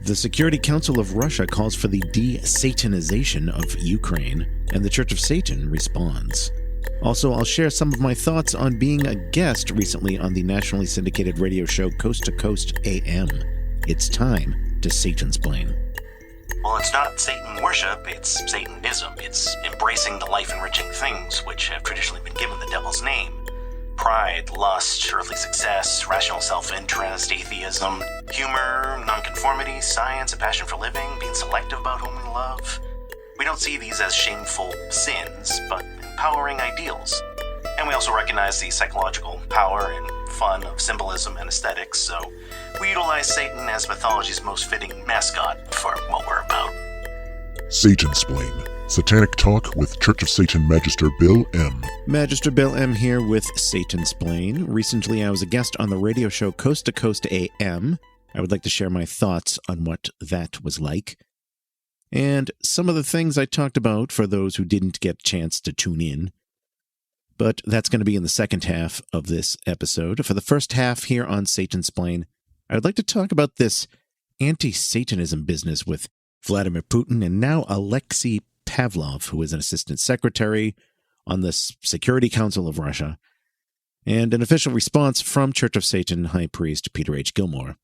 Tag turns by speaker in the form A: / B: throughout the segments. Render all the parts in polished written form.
A: The Security Council of Russia calls for the desatanization of Ukraine, and the Church of Satan responds. Also, I'll share some of my thoughts on being a guest recently on the nationally syndicated radio show Coast to Coast AM. It's time to Satansplain.
B: Well, it's not Satan worship, it's Satanism. It's embracing the life-enriching things which have traditionally been given the devil's name. Pride, lust, earthly success, rational self-interest, atheism, humor, nonconformity, science, a passion for living, being selective about whom we love. We don't see these as shameful sins, but empowering ideals. And we also recognize the psychological power and fun of symbolism and aesthetics, so we utilize Satan as mythology's most fitting mascot for what we're about.
C: Satansplain. Satanic Talk with Church of Satan Magister Bill M.
A: Magister Bill M. here with Satansplain. Recently, I was a guest on the radio show Coast to Coast AM. I would like to share my thoughts on what that was like. And some of the things I talked about for those who didn't get a chance to tune in. But that's going to be in the second half of this episode. For the first half here on Satansplain, I would like to talk about this anti-Satanism business with Vladimir Putin and now Aleksey Pavolv, who is an assistant secretary on the Security Council of Russia, and an official response from Church of Satan High Priest Peter H. Gilmore.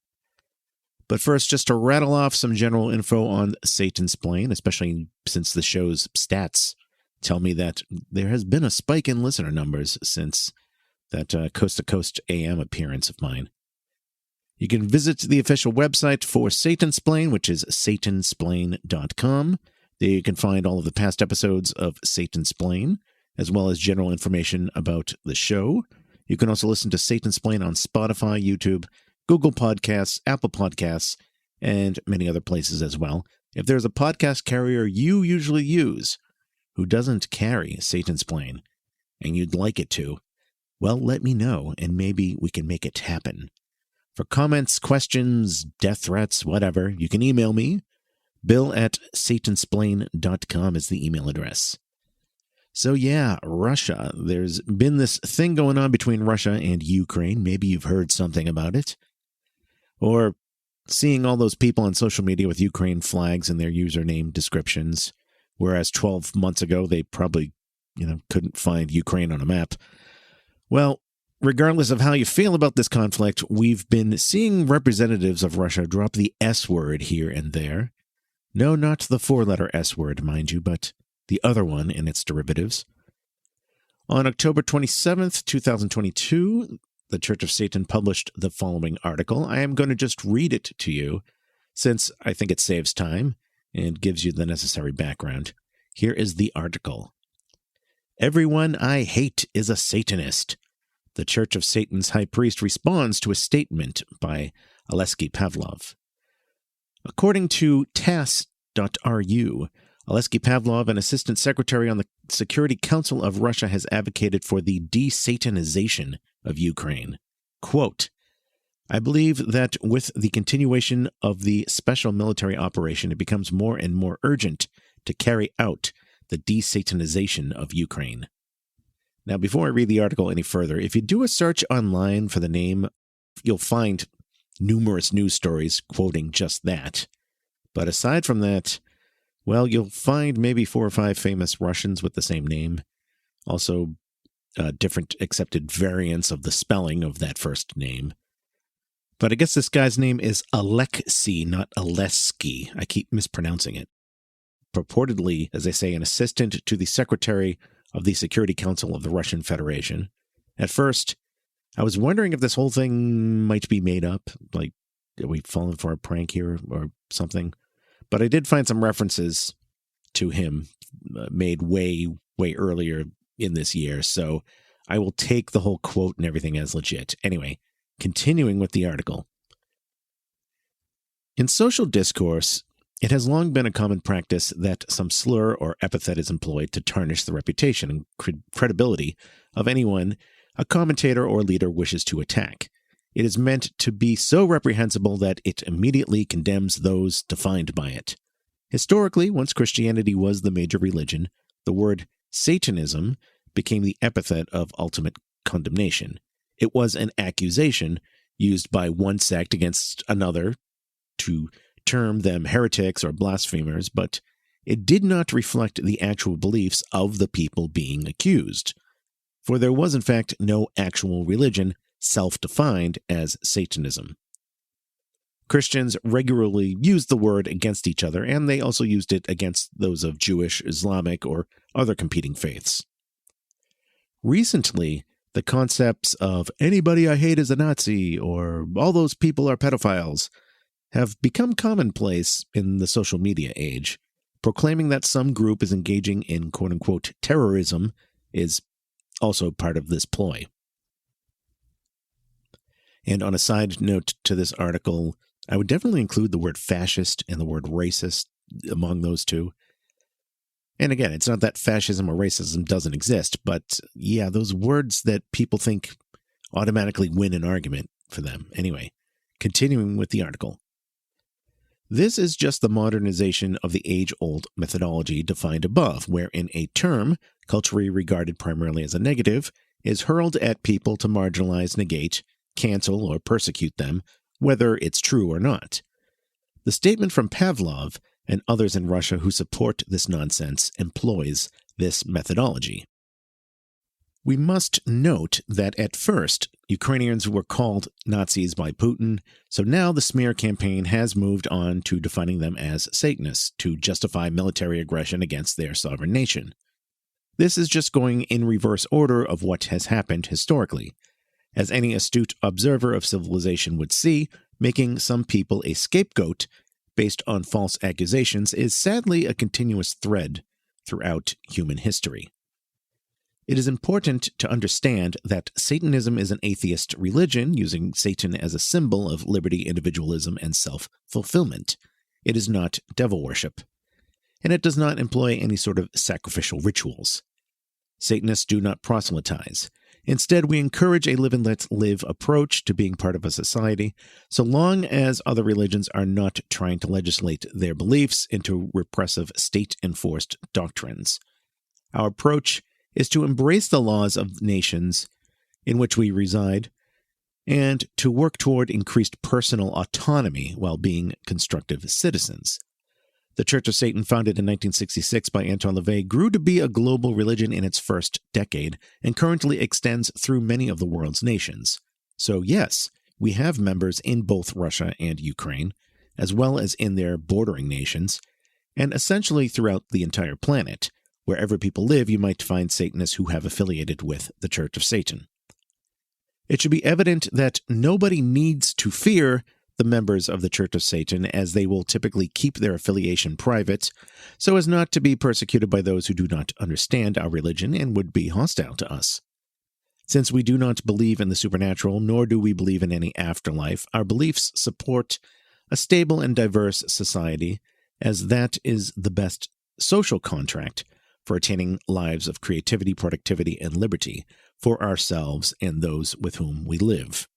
A: But first, just to rattle off some general info on Satansplain, especially since the show's stats tell me that there has been a spike in listener numbers since that Coast to Coast AM appearance of mine. You can visit the official website for Satansplain, which is satansplain.com. There you can find all of the past episodes of Satansplain, as well as general information about the show. You can also listen to Satansplain on Spotify, YouTube, Google Podcasts, Apple Podcasts, and many other places as well. If there's a podcast carrier you usually use who doesn't carry Satansplain, and you'd like it to, well, let me know, and maybe we can make it happen. For comments, questions, death threats, whatever, you can email me. Bill@satansplain.com is the email address. So yeah, Russia. There's been this thing going on between Russia and Ukraine. Maybe you've heard something about it. Or seeing all those people on social media with Ukraine flags in their username descriptions, whereas 12 months ago they probably, couldn't find Ukraine on a map. Well, regardless of how you feel about this conflict, we've been seeing representatives of Russia drop the S word here and there. No, not the four-letter S word, mind you, but the other one in its derivatives. On October 27th, 2022, the Church of Satan published the following article. I am going to just read it to you, since I think it saves time and gives you the necessary background. Here is the article. Everyone I hate is a Satanist. The Church of Satan's High Priest responds to a statement by Aleksey Pavolv. According to TASS.ru, Aleksey Pavolv, an assistant secretary on the Security Council of Russia, has advocated for the desatanization of Ukraine. Quote, I believe that with the continuation of the special military operation, it becomes more and more urgent to carry out the desatanization of Ukraine. Now, before I read the article any further, if you do a search online for the name, you'll find numerous news stories quoting just that. But aside from that, well, you'll find maybe 4 or 5 famous Russians with the same name. Also, different accepted variants of the spelling of that first name. But I guess this guy's name is Aleksey, not Aleksey. I keep mispronouncing it. Purportedly, as they say, an assistant to the secretary of the Security Council of the Russian Federation. At first, I was wondering if this whole thing might be made up, like, are we falling for a prank here or something? But I did find some references to him made way, way earlier in this year, so I will take the whole quote and everything as legit. Anyway, continuing with the article. In social discourse, it has long been a common practice that some slur or epithet is employed to tarnish the reputation and credibility of anyone a commentator or leader wishes to attack. It is meant to be so reprehensible that it immediately condemns those defined by it. Historically, once Christianity was the major religion, the word Satanism became the epithet of ultimate condemnation. It was an accusation used by one sect against another to term them heretics or blasphemers, but it did not reflect the actual beliefs of the people being accused. For there was, in fact, no actual religion self-defined as Satanism. Christians regularly used the word against each other, and they also used it against those of Jewish, Islamic, or other competing faiths. Recently, the concepts of anybody I hate is a Nazi or all those people are pedophiles have become commonplace in the social media age. Proclaiming that some group is engaging in quote-unquote terrorism is also part of this ploy. And on a side note to this article, I would definitely include the word fascist and the word racist among those two. And again, it's not that fascism or racism doesn't exist, but yeah, those words that people think automatically win an argument for them. Anyway, continuing with the article. This is just the modernization of the age-old methodology defined above, wherein a term, culturally regarded primarily as a negative, is hurled at people to marginalize, negate, cancel, or persecute them, whether it's true or not. The statement from Pavolv and others in Russia who support this nonsense employs this methodology. We must note that at first, Ukrainians were called Nazis by Putin, so now the smear campaign has moved on to defining them as Satanists to justify military aggression against their sovereign nation. This is just going in reverse order of what has happened historically. As any astute observer of civilization would see, making some people a scapegoat based on false accusations is sadly a continuous thread throughout human history. It is important to understand that Satanism is an atheist religion using Satan as a symbol of liberty, individualism, and self-fulfillment. It is not devil worship, and it does not employ any sort of sacrificial rituals. Satanists do not proselytize. Instead, we encourage a live and let live approach to being part of a society, so long as other religions are not trying to legislate their beliefs into repressive state-enforced doctrines. Our approach is to embrace the laws of nations in which we reside and to work toward increased personal autonomy while being constructive citizens. The Church of Satan, founded in 1966 by Anton LaVey, grew to be a global religion in its first decade and currently extends through many of the world's nations. So yes, we have members in both Russia and Ukraine, as well as in their bordering nations, and essentially throughout the entire planet. Wherever people live, you might find Satanists who have affiliated with the Church of Satan. It should be evident that nobody needs to fear the members of the Church of Satan, as they will typically keep their affiliation private, so as not to be persecuted by those who do not understand our religion and would be hostile to us. Since we do not believe in the supernatural, nor do we believe in any afterlife, our beliefs support a stable and diverse society, as that is the best social contract for attaining lives of creativity, productivity, and liberty for ourselves and those with whom we live.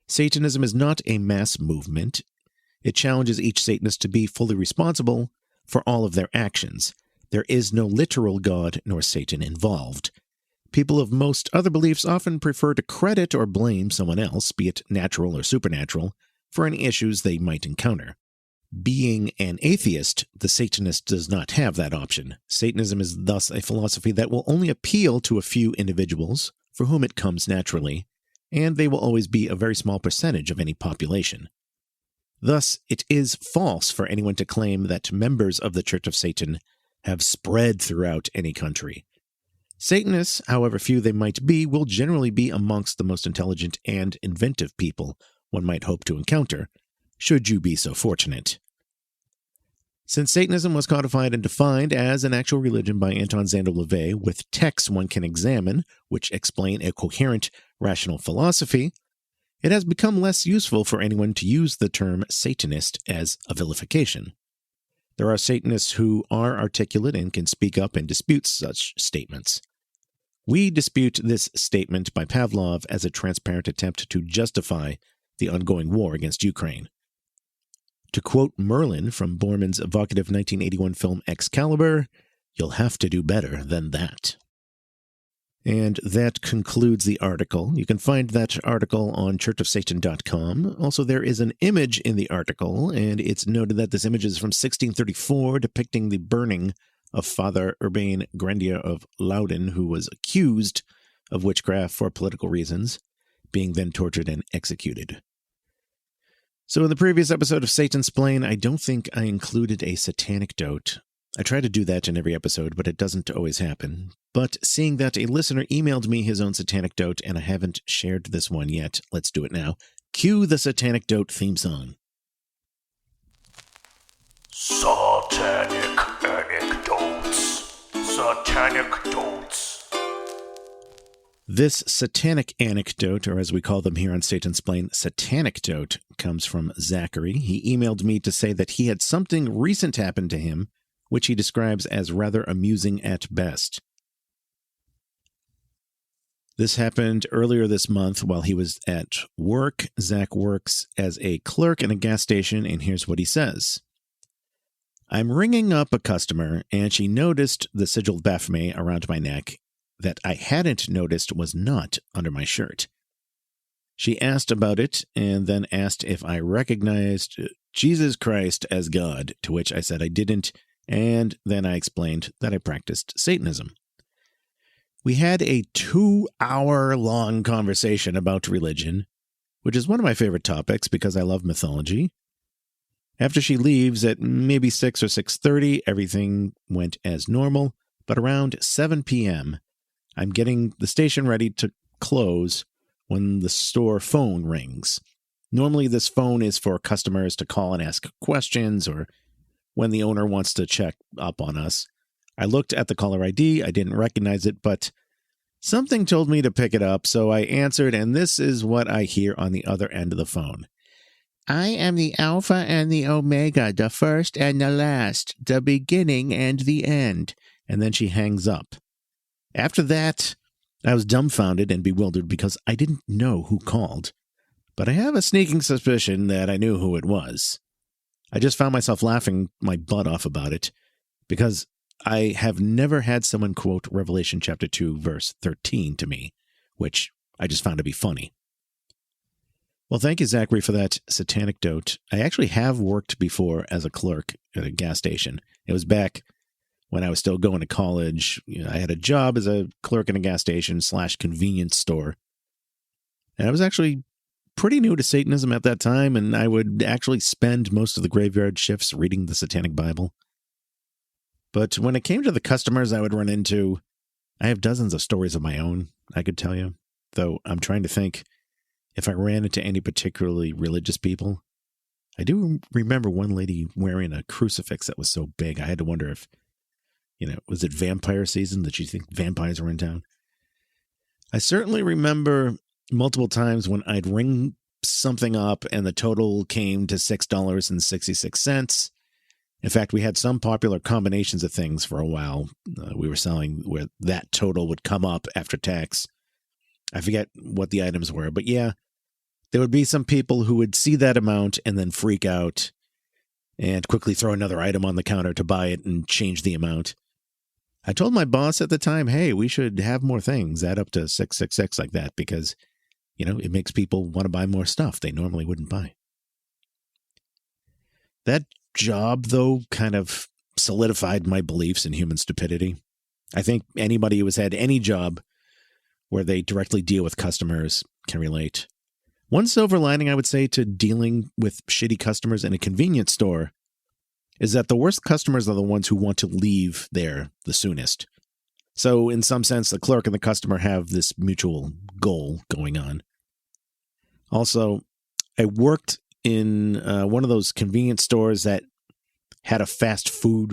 A: Satanism is not a mass movement. It challenges each Satanist to be fully responsible for all of their actions. There is no literal God nor Satan involved. People of most other beliefs often prefer to credit or blame someone else, be it natural or supernatural, for any issues they might encounter. Being an atheist, the Satanist does not have that option. Satanism is thus a philosophy that will only appeal to a few individuals, for whom it comes naturally, and they will always be a very small percentage of any population. Thus, it is false for anyone to claim that members of the Church of Satan have spread throughout any country. Satanists, however few they might be, will generally be amongst the most intelligent and inventive people one might hope to encounter, should you be so fortunate. Since Satanism was codified and defined as an actual religion by Anton Szandor LaVey, with texts one can examine which explain a coherent, rational philosophy, it has become less useful for anyone to use the term Satanist as a vilification. There are Satanists who are articulate and can speak up and dispute such statements. We dispute this statement by Pavolv as a transparent attempt to justify the ongoing war against Ukraine. To quote Merlin from Borman's evocative 1981 film Excalibur, "You'll have to do better than that." And that concludes the article. You can find that article on churchofsatan.com. Also, there is an image in the article, and it's noted that this image is from 1634, depicting the burning of Father Urbain Grandier of Loudun, who was accused of witchcraft for political reasons, being then tortured and executed. So in the previous episode of Satansplain, I don't think I included a Satanecdote. I try to do that in every episode, but it doesn't always happen. But seeing that a listener emailed me his own Satanecdote, and I haven't shared this one yet, let's do it now. Cue the Satanecdote theme song.
D: Satanic Anecdotes. Satanecdotes.
A: This satanic anecdote, or as we call them here on Satansplain, Satanecdote, comes from Zachary. He emailed me to say that he had something recent happen to him, which he describes as rather amusing at best. This happened earlier this month while he was at work. Zach works as a clerk in a gas station, and here's what he says. I'm ringing up a customer, and she noticed the sigil Baphomet around my neck that I hadn't noticed was not under my shirt. She asked about it, and then asked if I recognized Jesus Christ as God, to which I said I didn't, and then I explained that I practiced Satanism. We had a 2-hour-long conversation about religion, which is one of my favorite topics because I love mythology. After she leaves at maybe 6 or 6:30, everything went as normal, but around 7 p.m., I'm getting the station ready to close when the store phone rings. Normally, this phone is for customers to call and ask questions or when the owner wants to check up on us. I looked at the caller ID. I didn't recognize it, but something told me to pick it up, so I answered, and this is what I hear on the other end of the phone. I am the Alpha and the Omega, the first and the last, the beginning and the end. And then she hangs up. After that, I was dumbfounded and bewildered because I didn't know who called, but I have a sneaking suspicion that I knew who it was. I just found myself laughing my butt off about it because I have never had someone quote Revelation chapter 2, verse 13 to me, which I just found to be funny. Well, thank you, Zachary, for that Satanecdote. I actually have worked before as a clerk at a gas station. It was back when I was still going to college. I had a job as a clerk in a gas station / convenience store. And I was actually pretty new to Satanism at that time, and I would actually spend most of the graveyard shifts reading the Satanic Bible. But when it came to the customers I would run into, I have dozens of stories of my own, I could tell you, though I'm trying to think if I ran into any particularly religious people. I do remember one lady wearing a crucifix that was so big, I had to wonder if, was it vampire season? Did you think vampires were in town? I certainly remember multiple times when I'd ring something up and the total came to $6.66. In fact, we had some popular combinations of things for a while we were selling where that total would come up after tax. I forget what the items were, but yeah, there would be some people who would see that amount and then freak out and quickly throw another item on the counter to buy it and change the amount. I told my boss at the time, hey, we should have more things, add up to 666 like that, because, it makes people want to buy more stuff they normally wouldn't buy. That job, though, kind of solidified my beliefs in human stupidity. I think anybody who has had any job where they directly deal with customers can relate. One silver lining, I would say, to dealing with shitty customers in a convenience store is that the worst customers are the ones who want to leave there the soonest. So in some sense, the clerk and the customer have this mutual goal going on. Also, I worked in one of those convenience stores that had a fast food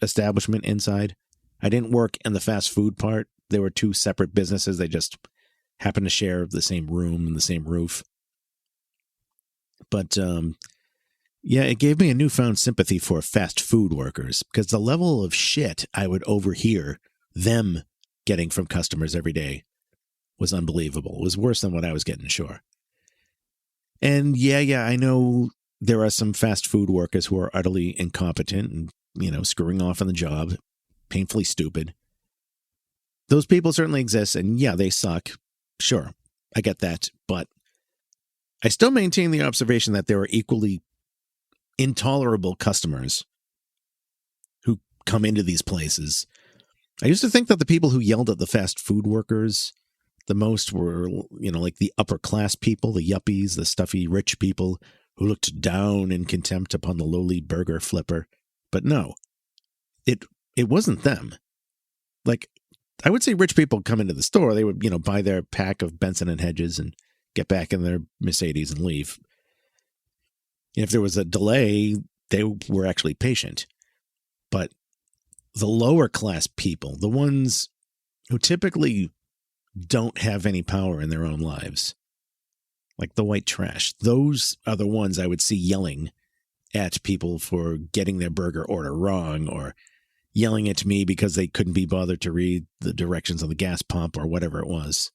A: establishment inside. I didn't work in the fast food part. There were two separate businesses. They just happened to share the same room and the same roof. But yeah, it gave me a newfound sympathy for fast food workers because the level of shit I would overhear them getting from customers every day was unbelievable. It was worse than what I was getting, sure. And yeah, I know there are some fast food workers who are utterly incompetent and, screwing off on the job, painfully stupid. those people certainly exist, and yeah, they suck. Sure, I get that, but I still maintain the observation that there are equally intolerable customers who come into these places. I used to think that the people who yelled at the fast food workers the most were, like the upper class people, the yuppies, the stuffy rich people who looked down in contempt upon the lowly burger flipper. But no, it wasn't them. Like, I would say rich people come into the store, they would, buy their pack of Benson and Hedges and get back in their Mercedes and leave. If there was a delay, they were actually patient. But the lower class people, the ones who typically don't have any power in their own lives, like the white trash, those are the ones I would see yelling at people for getting their burger order wrong, or yelling at me because they couldn't be bothered to read the directions on the gas pump or whatever it was.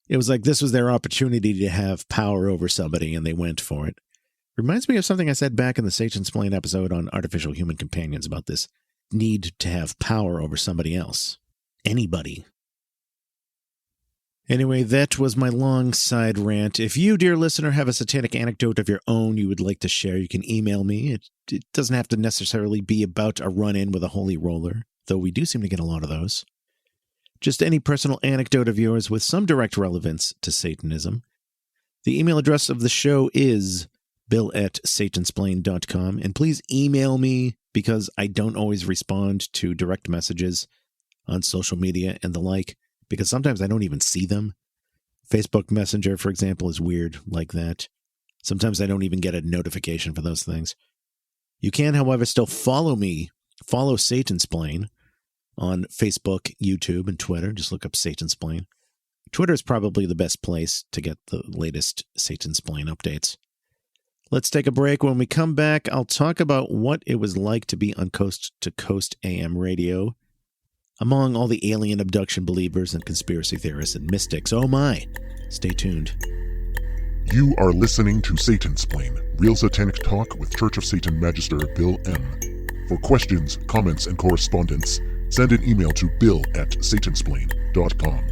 A: It was like this was their opportunity to have power over somebody, and they went for it. Reminds me of something I said back in the Satansplain episode on artificial human companions about this need to have power over somebody else. Anybody. Anyway, that was my long side rant. If you, dear listener, have a satanic anecdote of your own you would like to share, you can email me. It doesn't have to necessarily be about a run-in with a holy roller, though we do seem to get a lot of those. Just any personal anecdote of yours with some direct relevance to Satanism. The email address of the show is bill@satansplain.com, and please email me because I don't always respond to direct messages on social media and the like, because sometimes I don't even see them. Facebook Messenger, for example, is weird like that. Sometimes I don't even get a notification for those things. You can, however, still follow me, follow Satansplain on Facebook, YouTube, and Twitter. Just look up Satansplain. Twitter is probably the best place to get the latest Satansplain updates. Let's take a break. When we come back, I'll talk about what it was like to be on Coast to Coast AM radio among all the alien abduction believers and conspiracy theorists and mystics. Oh my! Stay tuned.
C: You are listening to Satansplain, real satanic talk with Church of Satan Magister Bill M. For questions, comments, and correspondence, send an email to bill@satansplain.com.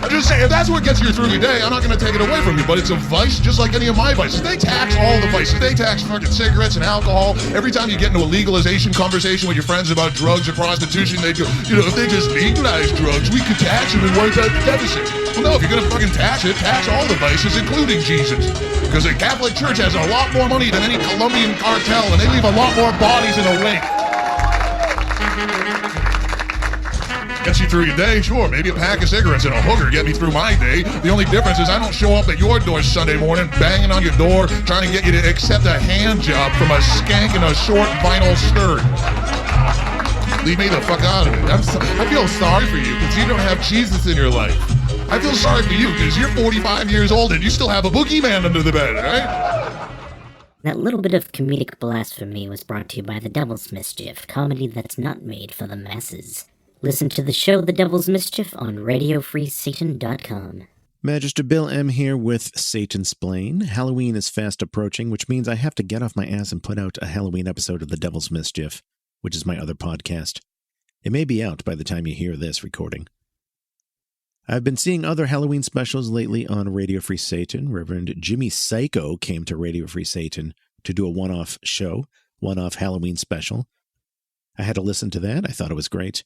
E: I'm just saying, if that's what gets you through your day, I'm not going to take it away from you, but it's a vice just like any of my vices. They tax all the vices. They tax fucking cigarettes and alcohol. Every time you get into a legalization conversation with your friends about drugs or prostitution, they go, if they just legalize drugs, we could tax them and wipe out the deficit. Well, no, if you're going to fucking tax it, tax all the vices, including Jesus. Because the Catholic Church has a lot more money than any Colombian cartel, and they leave a lot more bodies in a wake. Gets you through your day? Sure, maybe a pack of cigarettes and a hooker get me through my day. The only difference is I don't show up at your door Sunday morning banging on your door trying to get you to accept a hand job from a skank in a short vinyl skirt. Leave me the fuck out of it. I feel sorry for you because you don't have Jesus in your life. I feel sorry for you because you're 45 years old and you still have a boogeyman under the bed, right?
F: That little bit of comedic blasphemy was brought to you by The Devil's Mischief, comedy that's not made for the masses. Listen to the show The Devil's Mischief on RadioFreeSatan.com.
A: Magister Bill M. here with Satansplain. Halloween is fast approaching, which means I have to get off my ass and put out a Halloween episode of The Devil's Mischief, which is my other podcast. It may be out by the time you hear this recording. I've been seeing other Halloween specials lately on Radio Free Satan. Reverend Jimmy Psycho came to Radio Free Satan to do a one-off show, one-off Halloween special. I had to listen to that. I thought it was great.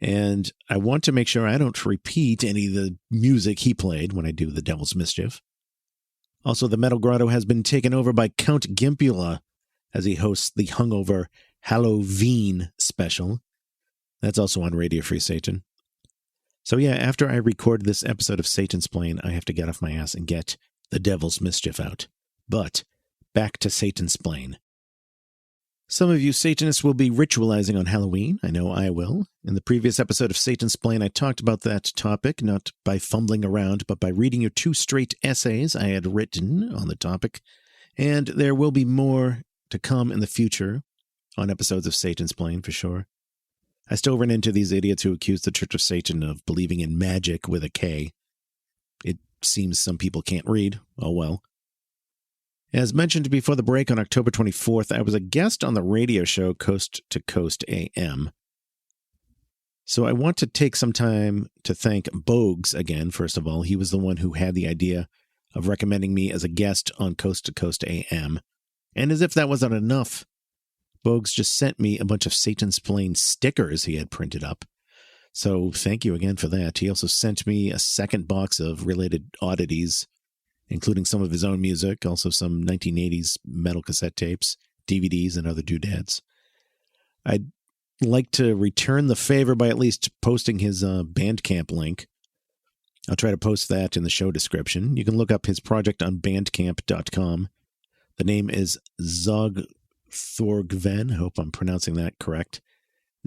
A: And I want to make sure I don't repeat any of the music he played when I do The Devil's Mischief. Also, the Metal Grotto has been taken over by Count Gimpula as he hosts the hungover Halloween special. That's also on Radio Free Satan. So yeah, after I record this episode of Satansplain, I have to get off my ass and get The Devil's Mischief out. But back to Satansplain. Some of you Satanists will be ritualizing on Halloween. I know I will. In the previous episode of Satansplain, I talked about that topic, not by fumbling around, but by reading your 2 straight essays I had written on the topic. And there will be more to come in the future on episodes of Satansplain, for sure. I still run into these idiots who accuse the Church of Satan of believing in magic with a K. It seems some people can't read. Oh well. As mentioned before the break, on October 24th, I was a guest on the radio show Coast to Coast AM. So I want to take some time to thank Bogues again, first of all. He was the one who had the idea of recommending me as a guest on Coast to Coast AM. And as if that wasn't enough, Bogues just sent me a bunch of Satansplain stickers he had printed up. So thank you again for that. He also sent me a second box of related oddities, including some of his own music, also some 1980s metal cassette tapes, DVDs, and other doodads. I'd like to return the favor by at least posting his Bandcamp link. I'll try to post that in the show description. You can look up his project on bandcamp.com. The name is Zogthorgven. I hope I'm pronouncing that correct.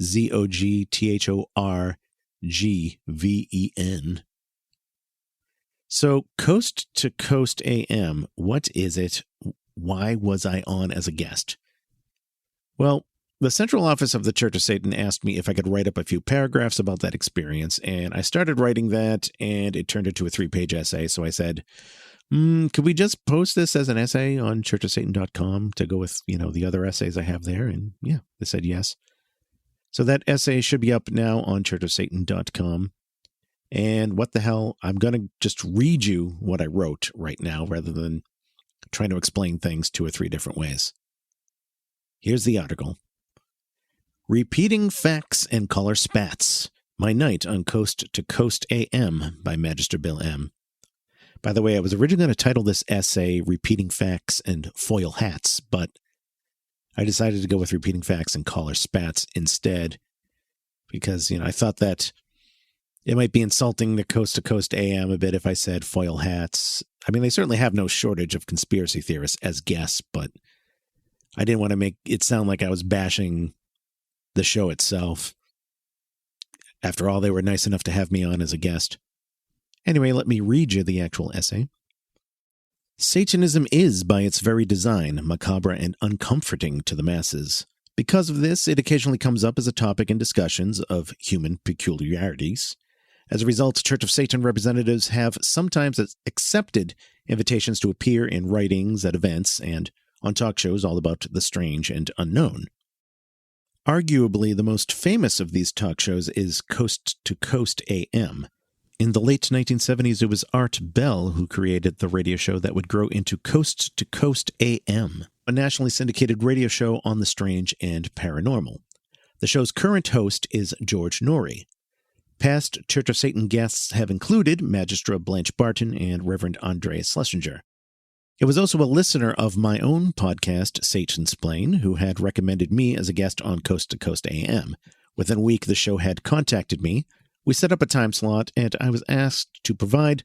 A: Zogthorgven. So, Coast to Coast AM, what is it? Why was I on as a guest? Well, the central office of the Church of Satan asked me if I could write up a few paragraphs about that experience, and I started writing that, and it turned into a 3-page essay, so I said, could we just post this as an essay on churchofsatan.com to go with, the other essays I have there? And yeah, they said yes. So that essay should be up now on churchofsatan.com. And what the hell, I'm going to just read you what I wrote right now rather than trying to explain things 2 or 3 different ways. Here's the article. Repeating Facts and Caller Spats. My Night on Coast to Coast AM by Magister Bill M. By the way, I was originally going to title this essay Repeating Facts and Foil Hats, but I decided to go with Repeating Facts and Caller Spats instead because, I thought that it might be insulting to Coast AM a bit if I said foil hats. I mean, they certainly have no shortage of conspiracy theorists as guests, but I didn't want to make it sound like I was bashing the show itself. After all, they were nice enough to have me on as a guest. Anyway, let me read you the actual essay. Satanism is, by its very design, macabre and uncomforting to the masses. Because of this, it occasionally comes up as a topic in discussions of human peculiarities. As a result, Church of Satan representatives have sometimes accepted invitations to appear in writings at events and on talk shows all about the strange and unknown. Arguably, the most famous of these talk shows is Coast to Coast AM. In the late 1970s, it was Art Bell who created the radio show that would grow into Coast to Coast AM, a nationally syndicated radio show on the strange and paranormal. The show's current host is George Noory. Past Church of Satan guests have included Magistra Blanche Barton and Reverend Andreas Schlesinger. It was also a listener of my own podcast, Satansplain, who had recommended me as a guest on Coast to Coast AM. Within a week, the show had contacted me. We set up a time slot, and I was asked to provide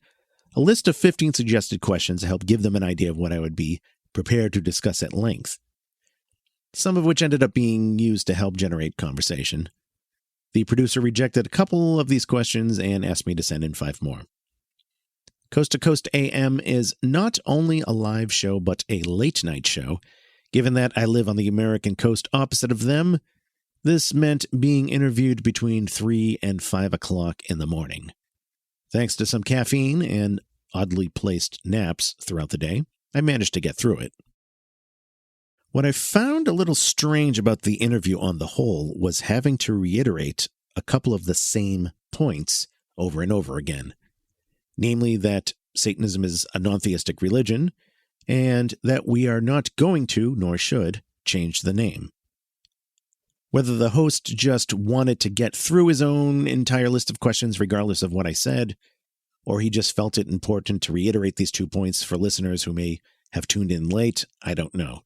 A: a list of 15 suggested questions to help give them an idea of what I would be prepared to discuss at length, some of which ended up being used to help generate conversation. The producer rejected a couple of these questions and asked me to send in 5 more. Coast to Coast AM is not only a live show, but a late-night show. Given that I live on the American coast opposite of them, this meant being interviewed between 3 and 5 o'clock in the morning. Thanks to some caffeine and oddly placed naps throughout the day, I managed to get through it. What I found a little strange about the interview on the whole was having to reiterate a couple of the same points over and over again. Namely that Satanism is a non-theistic religion, and that we are not going to, nor should, change the name. Whether the host just wanted to get through his own entire list of questions regardless of what I said, or he just felt it important to reiterate these 2 points for listeners who may have tuned in late, I don't know.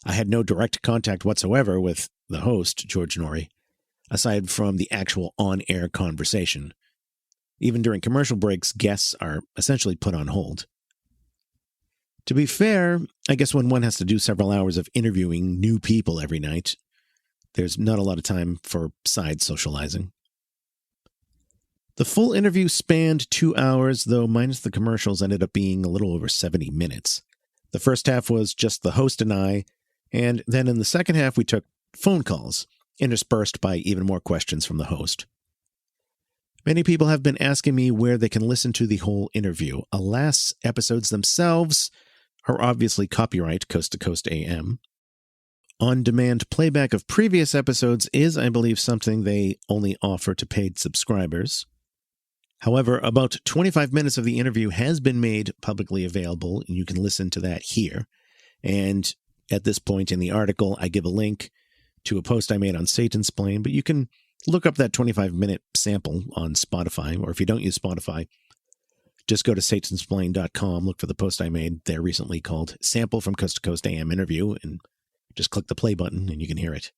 A: I had no direct contact whatsoever with the host, George Noory, aside from the actual on-air conversation. Even during commercial breaks, guests are essentially put on hold. To be fair, I guess when one has to do several hours of interviewing new people every night, there's not a lot of time for side socializing. The full interview spanned 2 hours, though minus the commercials ended up being a little over 70 minutes. The first half was just the host and I, and then in the second half we took phone calls, interspersed by even more questions from the host. Many people have been asking me where they can listen to the whole interview. Alas, episodes themselves are obviously copyright Coast to Coast AM. On-demand playback of previous episodes is, I believe, something they only offer to paid subscribers. However, about 25 minutes of the interview has been made publicly available, and you can listen to that here. And at this point in the article, I give a link to a post I made on Satansplain, but you can look up that 25-minute sample on Spotify, or if you don't use Spotify, just go to Satansplain.com, look for the post I made there recently called Sample from Coast to Coast AM Interview, and just click the play button and you can hear it.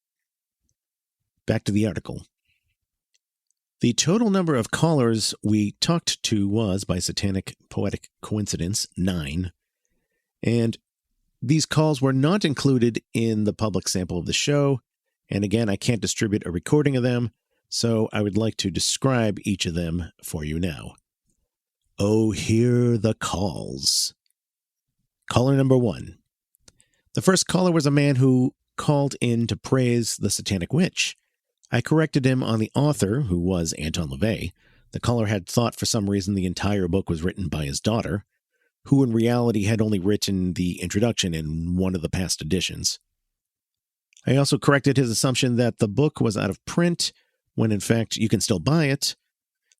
A: Back to the article. The total number of callers we talked to was, by satanic poetic coincidence, 9. And these calls were not included in the public sample of the show. And again, I can't distribute a recording of them, so I would like to describe each of them for you now. Oh, hear the calls. Caller number 1. The first caller was a man who called in to praise the Satanic Witch. I corrected him on the author, who was Anton LaVey. The caller had thought for some reason the entire book was written by his daughter, who in reality had only written the introduction in one of the past editions. I also corrected his assumption that the book was out of print, when in fact you can still buy it.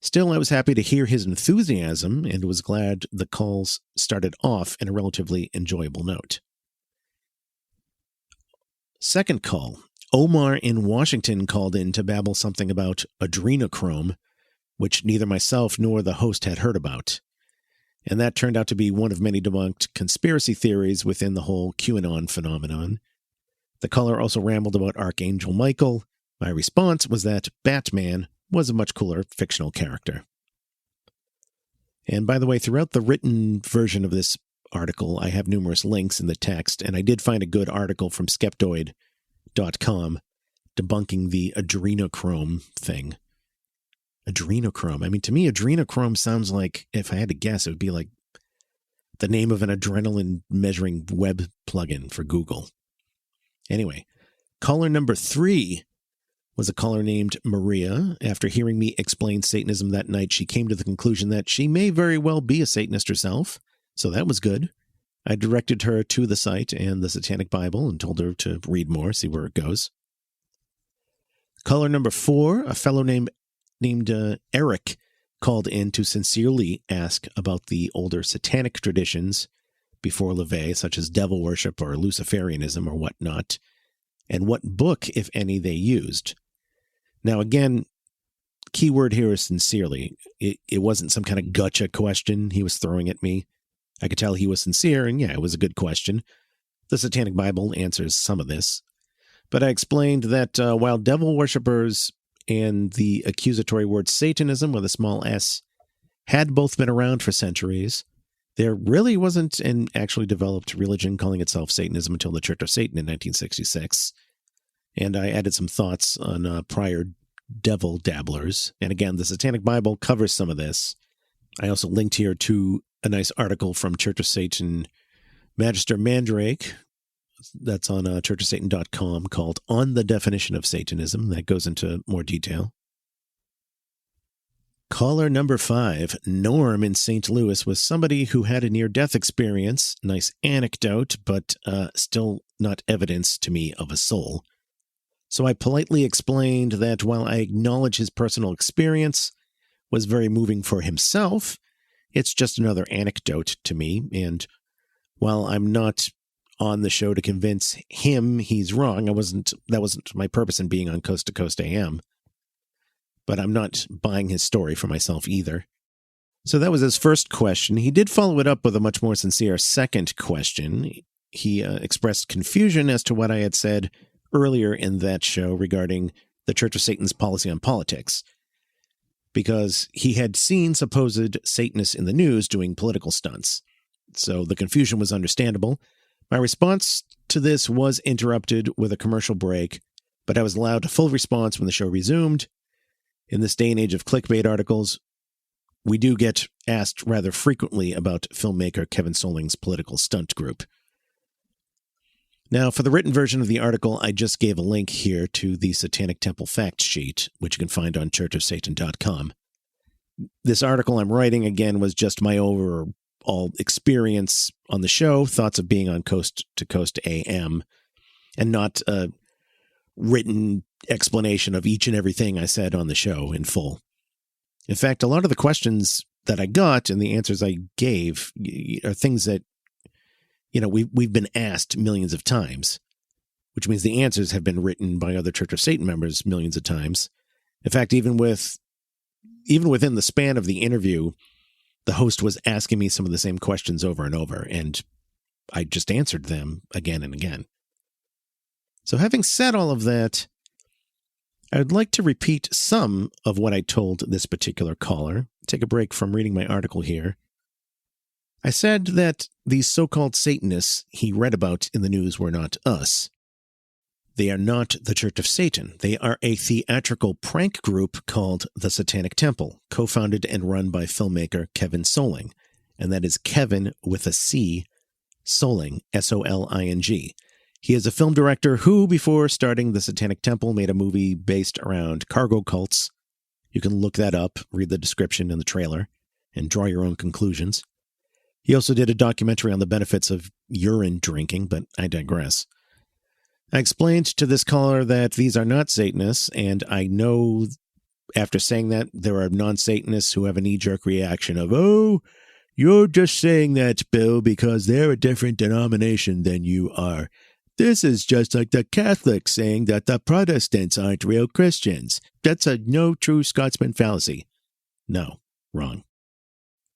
A: Still, I was happy to hear his enthusiasm and was glad the calls started off in a relatively enjoyable note. Second call. Omar in Washington called in to babble something about adrenochrome, which neither myself nor the host had heard about. And that turned out to be one of many debunked conspiracy theories within the whole QAnon phenomenon. The caller also rambled about Archangel Michael. My response was that Batman was a much cooler fictional character. And by the way, throughout the written version of this article, I have numerous links in the text, and I did find a good article from Skeptoid.com debunking the adrenochrome thing. Adrenochrome. I mean, to me, adrenochrome sounds like, if I had to guess, it would be like the name of an adrenaline measuring web plugin for Google. Anyway, caller number 3 was a caller named Maria. After hearing me explain Satanism that night, she came to the conclusion that she may very well be a Satanist herself, so that was good. I directed her to the site and the Satanic Bible and told her to read more, see where it goes. Caller number 4, a fellow named Eric, called in to sincerely ask about the older satanic traditions before LaVey, such as devil worship or Luciferianism or whatnot, and what book, if any, they used. Now, again, keyword here is sincerely. It wasn't some kind of gotcha question he was throwing at me. I could tell he was sincere, and yeah, it was a good question. The Satanic Bible answers some of this. But I explained that while devil worshippers and the accusatory word Satanism with a small s had both been around for centuries, there really wasn't an actually developed religion calling itself Satanism until the Church of Satan in 1966. And I added some thoughts on prior devil dabblers. And again, the Satanic Bible covers some of this. I also linked here to a nice article from Church of Satan Magister Mandrake. That's on churchofsatan.com called On the Definition of Satanism. That goes into more detail. Caller number 5, Norm in St. Louis, was somebody who had a near-death experience. Nice anecdote, but still not evidence to me of a soul. So I politely explained that while I acknowledge his personal experience was very moving for himself, it's just another anecdote to me, and while I'm not on the show to convince him he's wrong, that wasn't my purpose in being on Coast to Coast AM, but I'm not buying his story for myself either. So that was his first question. He did follow it up with a much more sincere second question. He expressed confusion as to what I had said earlier in that show regarding the Church of Satan's policy on politics, because he had seen supposed Satanists in the news doing political stunts. So the confusion was understandable. My response to this was interrupted with a commercial break, but I was allowed a full response when the show resumed. In this day and age of clickbait articles, we do get asked rather frequently about filmmaker CevinSoling's political stunt group. Now, for the written version of the article, I just gave a link here to the Satanic Temple fact sheet, which you can find on churchofsatan.com. This article I'm writing, again, was just my overall experience on the show, thoughts of being on Coast to Coast AM, and not a written explanation of each and everything I said on the show in full. In fact, a lot of the questions that I got and the answers I gave are things that, we've been asked millions of times, which means the answers have been written by other Church of Satan members millions of times. In fact, even within the span of the interview, the host was asking me some of the same questions over and over, and I just answered them again and again. So having said all of that, I would like to repeat some of what I told this particular caller. Take a break from reading my article here. I said that these so-called Satanists he read about in the news were not us. They are not the Church of Satan. They are a theatrical prank group called the Satanic Temple, co-founded and run by filmmaker CevinSoling. And that is Cevin with a C, Soling, S-O-L-I-N-G. He is a film director who, before starting the Satanic Temple, made a movie based around cargo cults. You can look that up, read the description in the trailer, and draw your own conclusions. He also did a documentary on the benefits of urine drinking, but I digress. I explained to this caller that these are not Satanists, and I know after saying that there are non-Satanists who have a knee-jerk reaction of, oh, you're just saying that, Bill, because they're a different denomination than you are. This is just like the Catholics saying that the Protestants aren't real Christians. That's a no true Scotsman fallacy. No, wrong.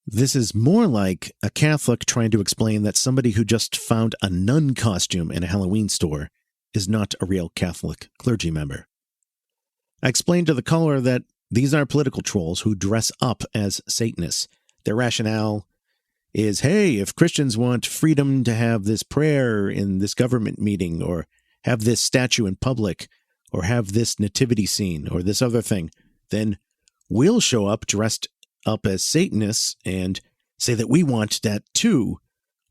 A: This is more like a Catholic trying to explain that somebody who just found a nun costume in a Halloween store is not a real Catholic clergy member. I explained to the caller that these are political trolls who dress up as Satanists. Their rationale is, hey, if Christians want freedom to have this prayer in this government meeting, or have this statue in public, or have this nativity scene, or this other thing, then we'll show up dressed up as Satanists and say that we want that too,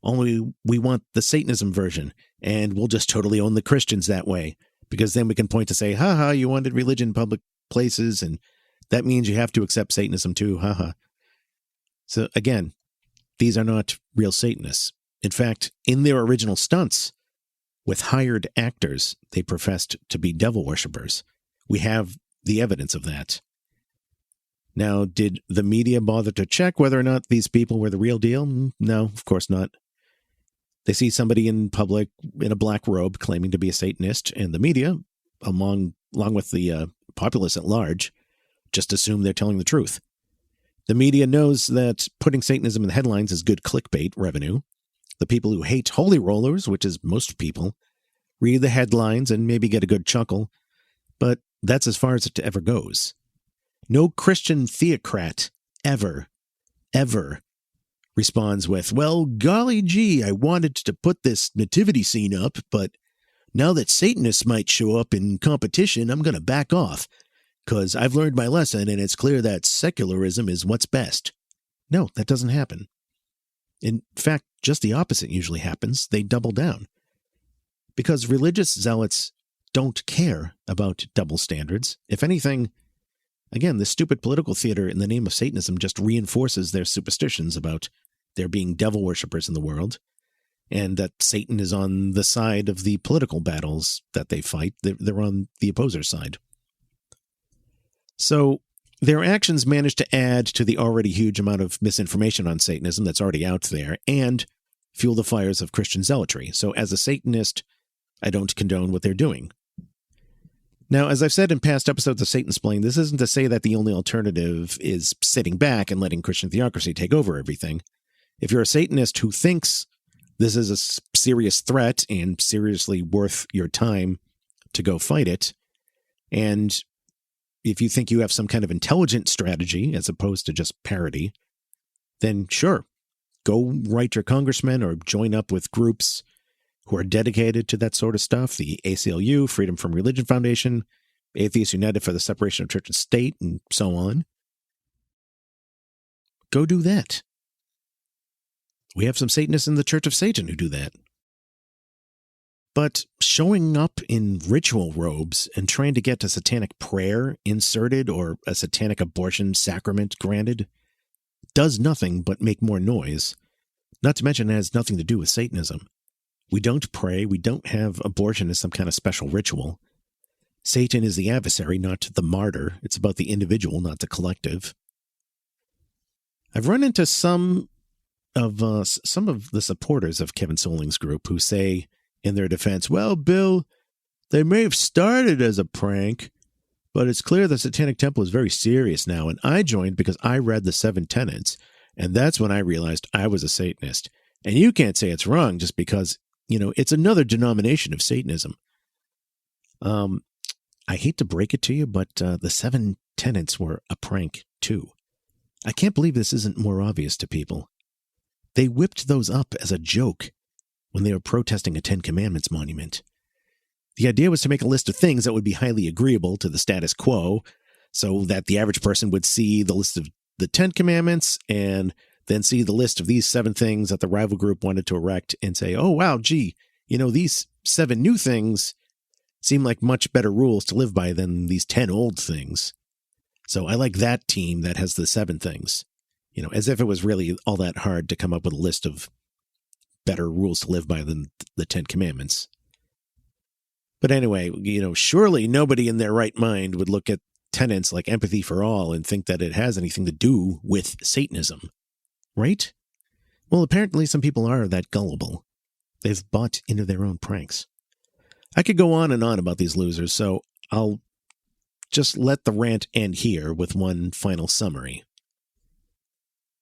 A: only we want the Satanism version, and we'll just totally own the Christians that way, because then we can point to say, haha, you wanted religion in public places, and that means you have to accept Satanism too, haha. So again, these are not real Satanists. In fact, in their original stunts, with hired actors, they professed to be devil worshippers. We have the evidence of that. Now, did the media bother to check whether or not these people were the real deal? No, of course not. They see somebody in public in a black robe claiming to be a Satanist, and the media, along with the populace at large, just assume they're telling the truth. The media knows that putting Satanism in the headlines is good clickbait revenue. The people who hate holy rollers, which is most people, read the headlines and maybe get a good chuckle, but that's as far as it ever goes. No Christian theocrat ever responds with, well, golly gee, I wanted to put this nativity scene up, but now that Satanists might show up in competition, I'm going to back off, because I've learned my lesson and it's clear that secularism is what's best. No, that doesn't happen. In fact, just the opposite usually happens. They double down. Because religious zealots don't care about double standards. If anything, again, this stupid political theater in the name of Satanism just reinforces their superstitions about there being devil worshippers in the world, and that Satan is on the side of the political battles that they fight. They're on the opposer's side. So their actions manage to add to the already huge amount of misinformation on Satanism that's already out there and fuel the fires of Christian zealotry. So as a Satanist, I don't condone what they're doing. Now, as I've said in past episodes of Satansplain, this isn't to say that the only alternative is sitting back and letting Christian theocracy take over everything. If you're a Satanist who thinks this is a serious threat and seriously worth your time to go fight it, and if you think you have some kind of intelligent strategy as opposed to just parody, then sure, go write your congressman or join up with groups who are dedicated to that sort of stuff, the ACLU, Freedom from Religion Foundation, Atheists United for the Separation of Church and State, and so on. Go do that. We have some Satanists in the Church of Satan who do that. But showing up in ritual robes and trying to get a satanic prayer inserted or a satanic abortion sacrament granted does nothing but make more noise, not to mention it has nothing to do with Satanism. We don't pray. We don't have abortion as some kind of special ritual. Satan is the adversary, not the martyr. It's about the individual, not the collective. I've run into some of the supporters of CevinSoling's group who say in their defense, well, Bill, they may have started as a prank, but it's clear the Satanic Temple is very serious now, and I joined because I read the 7 Tenets, and that's when I realized I was a Satanist. And you can't say it's wrong just because, it's another denomination of Satanism. I hate to break it to you, but the 7 Tenets were a prank, too. I can't believe this isn't more obvious to people. They whipped those up as a joke when they were protesting a 10 Commandments monument. The idea was to make a list of things that would be highly agreeable to the status quo, so that the average person would see the list of the 10 Commandments and then see the list of these 7 things that the rival group wanted to erect and say, oh, wow, gee, these 7 new things seem like much better rules to live by than these 10 old things. So I like that team that has the 7 things, as if it was really all that hard to come up with a list of better rules to live by than the 10 Commandments. But anyway, surely nobody in their right mind would look at tenets like empathy for all and think that it has anything to do with Satanism, right? Well, apparently some people are that gullible. They've bought into their own pranks. I could go on and on about these losers, so I'll just let the rant end here with one final summary.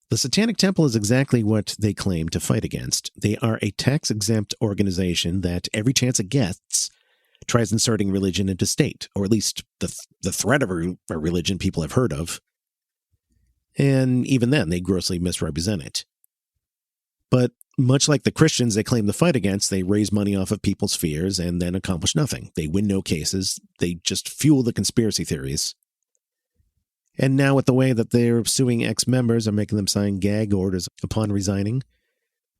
A: The Satanic Temple is exactly what they claim to fight against. They are a tax-exempt organization that, every chance it gets, tries inserting religion into state, or at least the threat of a religion people have heard of. And even then, they grossly misrepresent it. But much like the Christians they claim to fight against, they raise money off of people's fears and then accomplish nothing. They win no cases. They just fuel the conspiracy theories. And now with the way that they're suing ex-members and making them sign gag orders upon resigning,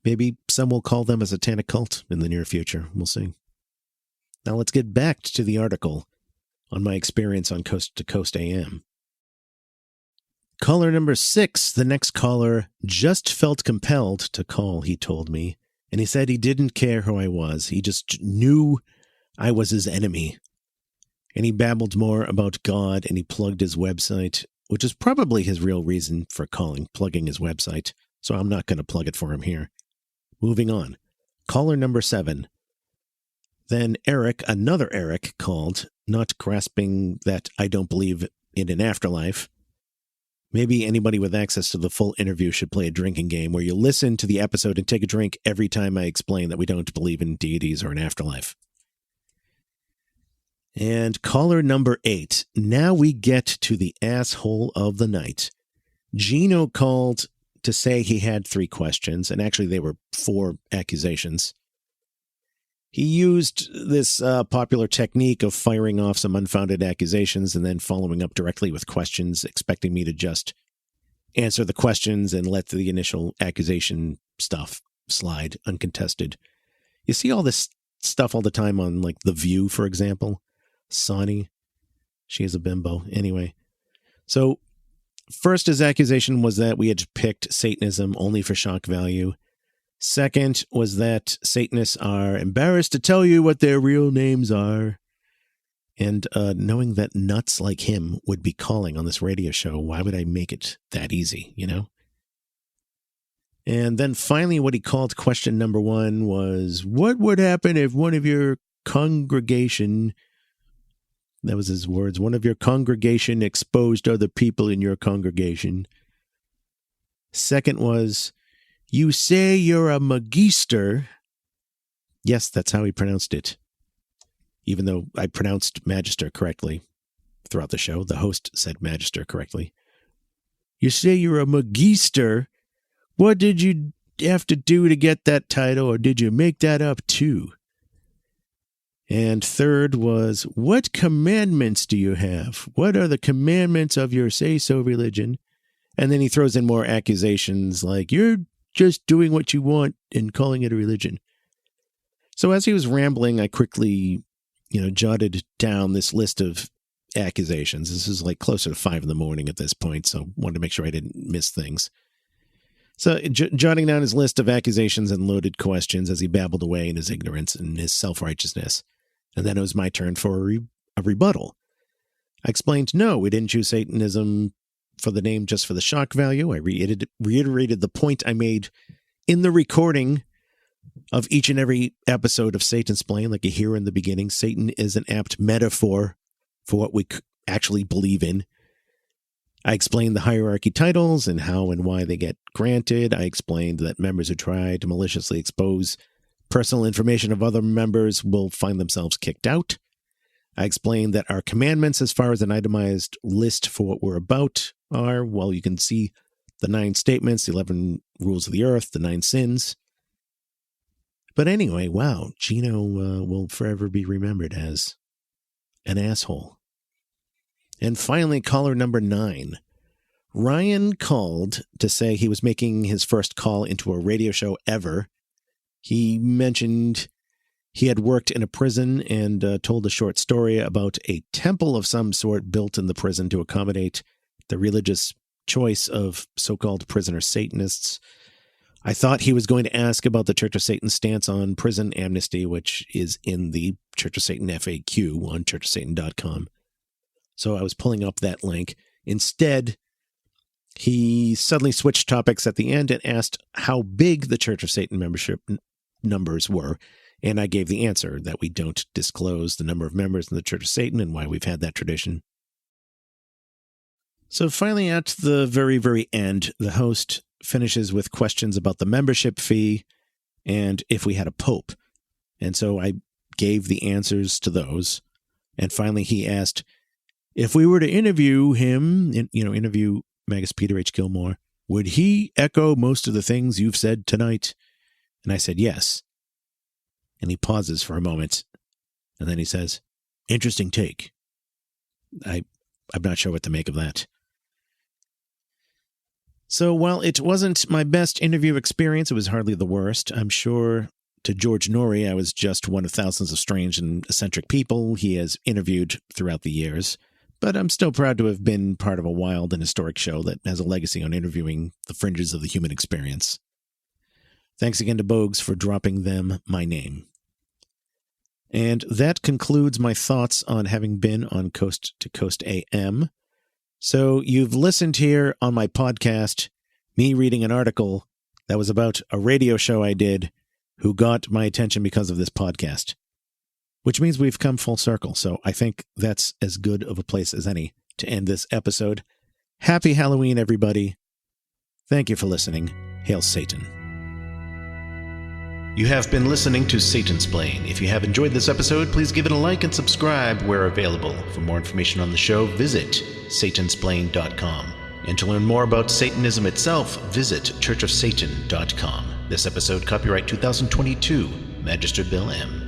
A: maybe some will call them a satanic cult in the near future. We'll see. Now let's get back to the article on my experience on Coast to Coast AM. Caller number 6, the next caller, just felt compelled to call, he told me. And he said he didn't care who I was. He just knew I was his enemy. And he babbled more about God, and he plugged his website, which is probably his real reason for plugging his website. So I'm not going to plug it for him here. Moving on. Caller number 7. Then Eric, another Eric, called, not grasping that I don't believe in an afterlife. Maybe anybody with access to the full interview should play a drinking game where you listen to the episode and take a drink every time I explain that we don't believe in deities or an afterlife. And caller number 8. Now we get to the asshole of the night. Gino called to say he had 3 questions, and actually they were 4 accusations. He used this popular technique of firing off some unfounded accusations and then following up directly with questions, expecting me to just answer the questions and let the initial accusation stuff slide uncontested. You see all this stuff all the time on, like, The View, for example. Sonny, she is a bimbo. Anyway, so first his accusation was that we had picked Satanism only for shock value. Second was that Satanists are embarrassed to tell you what their real names are. And knowing that nuts like him would be calling on this radio show, why would I make it that easy, And then finally what he called question number 1 was, what would happen if one of your congregation, that was his words, one of your congregation exposed other people in your congregation? Second was, you say you're a magister. Yes, that's how he pronounced it. Even though I pronounced magister correctly throughout the show. The host said magister correctly. You say you're a magister. What did you have to do to get that title, or did you make that up too? And third was, what commandments do you have? What are the commandments of your say-so religion? And then he throws in more accusations like, you're just doing what you want and calling it a religion. So as he was rambling, I quickly, jotted down this list of accusations. This is like closer to 5 a.m. at this point, so wanted to make sure I didn't miss things. So, jotting down his list of accusations and loaded questions as he babbled away in his ignorance and his self-righteousness. And then it was my turn for a rebuttal. I explained, no, we didn't choose Satanism for the name just for the shock value. I reiterated the point I made in the recording of each and every episode of Satansplain, like you hear in the beginning. Satan is an apt metaphor for what we actually believe in. I explained the hierarchy titles and how and why they get granted. I explained that members who try to maliciously expose personal information of other members will find themselves kicked out. I explained that our commandments, as far as an itemized list for what we're about, are, well, you can see the 9 statements, the 11 rules of the earth, the 9 sins. But anyway, wow, Gino will forever be remembered as an asshole. And finally, caller number 9. Ryan called to say he was making his first call into a radio show ever. He mentioned he had worked in a prison and told a short story about a temple of some sort built in the prison to accommodate the religious choice of so-called prisoner Satanists. I thought he was going to ask about the Church of Satan's stance on prison amnesty, which is in the Church of Satan FAQ on churchofsatan.com. So I was pulling up that link. Instead, he suddenly switched topics at the end and asked how big the Church of Satan membership numbers were. And I gave the answer that we don't disclose the number of members in the Church of Satan and why we've had that tradition. So finally, at the very, very end, the host finishes with questions about the membership fee and if we had a pope. And so I gave the answers to those. And finally, he asked, if we were to interview him, interview Magus Peter H. Gilmore, would he echo most of the things you've said tonight? And I said, yes. And he pauses for a moment. And then he says, interesting take. I'm not sure what to make of that. So while it wasn't my best interview experience, it was hardly the worst. I'm sure to George Noory, I was just one of thousands of strange and eccentric people he has interviewed throughout the years. But I'm still proud to have been part of a wild and historic show that has a legacy on interviewing the fringes of the human experience. Thanks again to Bogues for dropping them my name. And that concludes my thoughts on having been on Coast to Coast AM. So you've listened here on my podcast, me reading an article that was about a radio show I did who got my attention because of this podcast. Which means we've come full circle, so I think that's as good of a place as any to end this episode. Happy Halloween, everybody. Thank you for listening. Hail Satan. You have been listening to Satansplain. If you have enjoyed this episode, please give it a like and subscribe where available. For more information on the show, visit Satansplain.com. And to learn more about Satanism itself, visit churchofsatan.com. This episode, copyright 2022, Magister Bill M.